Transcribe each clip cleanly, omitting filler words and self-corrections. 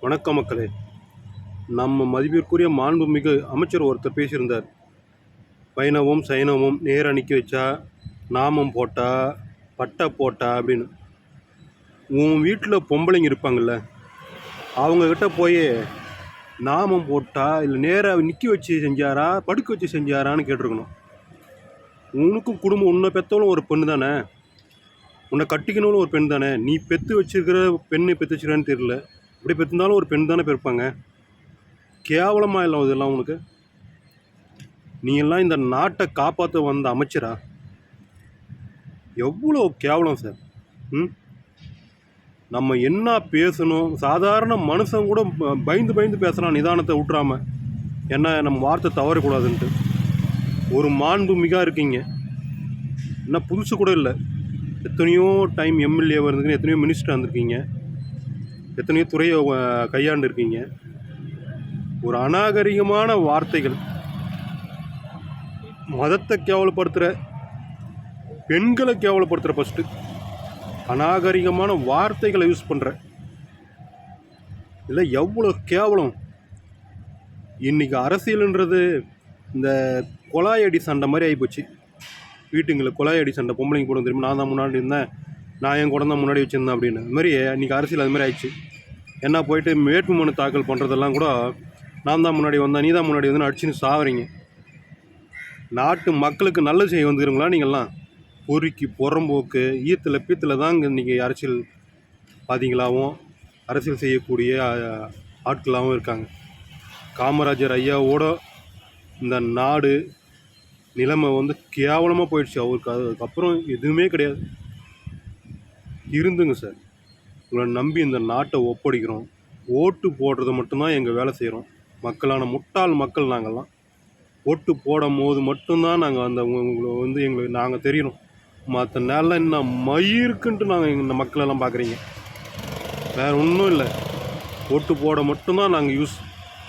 வணக்கம் மக்களே. நம்ம மதிப்பிற்குரிய மாண்புமிகு அமைச்சர் ஒருத்தர் பேசியிருந்தார். வைணவம் சைனவம் நேர் அணிக்கி வச்சா, நாமம் போட்டா, பட்டை போட்டா அப்படின்னு. உன் வீட்டில் பொம்பளைங்க இருப்பாங்கள்ல, அவங்கக்கிட்ட போய் நாமம் போட்டா இல்லை நேராக நிற்க வச்சு செஞ்சாரா படுக்க வச்சு செஞ்சாரான்னு கேட்டிருக்கணும். உனக்கும் குடும்பம், உன்னை பெற்றவளும் ஒரு பெண்ணு தானே, உன்னை கட்டிக்கணும்னு ஒரு பெண் தானே. நீ பெற்று வச்சுருக்கிற பெண்ணை பெற்று வச்சுக்கிறான்னு தெரியல. இப்படி பெற்றிருந்தாலும் ஒரு பெண் தானே பிறப்பாங்க. கேவலமாக இல்லை இதெல்லாம் உனக்கு? நீ எல்லாம் இந்த நாட்டை காப்பாற்ற வந்த அமைச்சரா? எவ்வளோ கேவலம் சார். நம்ம என்ன பேசணும், சாதாரண மனுஷன் கூட பயந்து பயந்து பேசலாம், நிதானத்தை விட்டுறாம. ஏன்னா நம்ம வார்த்தை தவறக்கூடாதுன்ட்டு. ஒரு மாண்பு மிக இருக்கீங்க, என்ன புதுசு கூட இல்லை. எத்தனையோ டைம் எம்எல்ஏவாக இருந்துருக்கீங்க, எத்தனையோ மினிஸ்டர் வந்திருக்கீங்க, எத்தனையோ துறையை கையாண்டு இருக்கீங்க. ஒரு அநாகரிகமான வார்த்தைகள், மதத்தை கேவலப்படுத்துகிற, பெண்களை கேவலப்படுத்துகிற, ஃபஸ்ட்டு அநாகரிகமான வார்த்தைகளை யூஸ் பண்ணுற, இல்லை எவ்வளோ கேவலம். இன்றைக்கி அரசியலுன்றது இந்த கொலாயடி சண்டை மாதிரி ஆகிப்போச்சு. வீட்டுங்களில் கொலாயடி சண்டை, பொம்பளைங்க போட தெரியுமா, நான் தான் முன்னாடி இருந்தேன், நான் என் கூட தான் முன்னாடி வச்சுருந்தேன் அப்படின்னு. அது மாதிரி இன்றைக்கி அரசியல் அது மாதிரி ஆயிடுச்சு. என்ன போயிட்டு வேட்புமனு தாக்கல் பண்ணுறதெல்லாம் கூட நான் தான் முன்னாடி வந்தேன், நீ தான் முன்னாடி வந்து அடிச்சுன்னு சாவறீங்க. நாட்டு மக்களுக்கு நல்லது செய்ய வந்துக்கிறீங்களா நீங்கள்லாம்? பொறுக்கி புறம்போக்கு ஈத்தில் பீத்தில் தான் இங்கே இன்றைக்கி அரசியல் பாதிங்களாகவும் அரசியல் செய்யக்கூடிய ஆட்களாகவும் இருக்காங்க. காமராஜர் ஐயாவோட இந்த நாடு நிலைமை கேவலமாக போயிடுச்சு. அவருக்கு அதுக்கப்புறம் எதுவுமே கிடையாது. இருந்துங்க சார், உங்களை நம்பி இந்த நாட்டை ஒப்படைக்கிறோம். ஓட்டு போடுறத மட்டும்தான் எங்கள் வேலை செய்கிறோம். மக்களான முட்டாள் மக்கள் நாங்கள்லாம். ஓட்டு போடும் போது மட்டும்தான் நாங்கள் அந்த உங்களை எங்களுக்கு நாங்கள் தெரியணும். மற்ற நேரம் என்ன மயிருக்குன்ட்டு நாங்கள் இந்த மக்களெல்லாம் பார்க்குறீங்க, வேறு ஒன்றும் இல்லை. ஓட்டு போட மட்டும்தான் நாங்கள்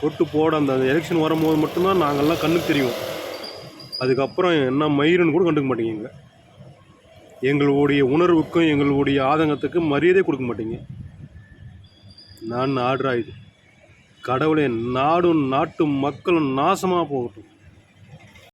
ஓட்டு போட அந்த எலெக்ஷன் வரும்போது மட்டும்தான் நாங்கள்லாம் கண்ணுக்கு தெரியும். அதுக்கப்புறம் என்ன மயிருன்னு கூட கண்டுக்க மாட்டீங்க. எங்களுடைய உணர்வுக்கும் எங்களுடைய ஆதங்கத்துக்கும் மரியாதை கொடுக்க மாட்டீங்க. நான் ஆடுறா இது. கடவுளே, நாடும் நாட்டு மக்களும் நாசமாக போகட்டும்.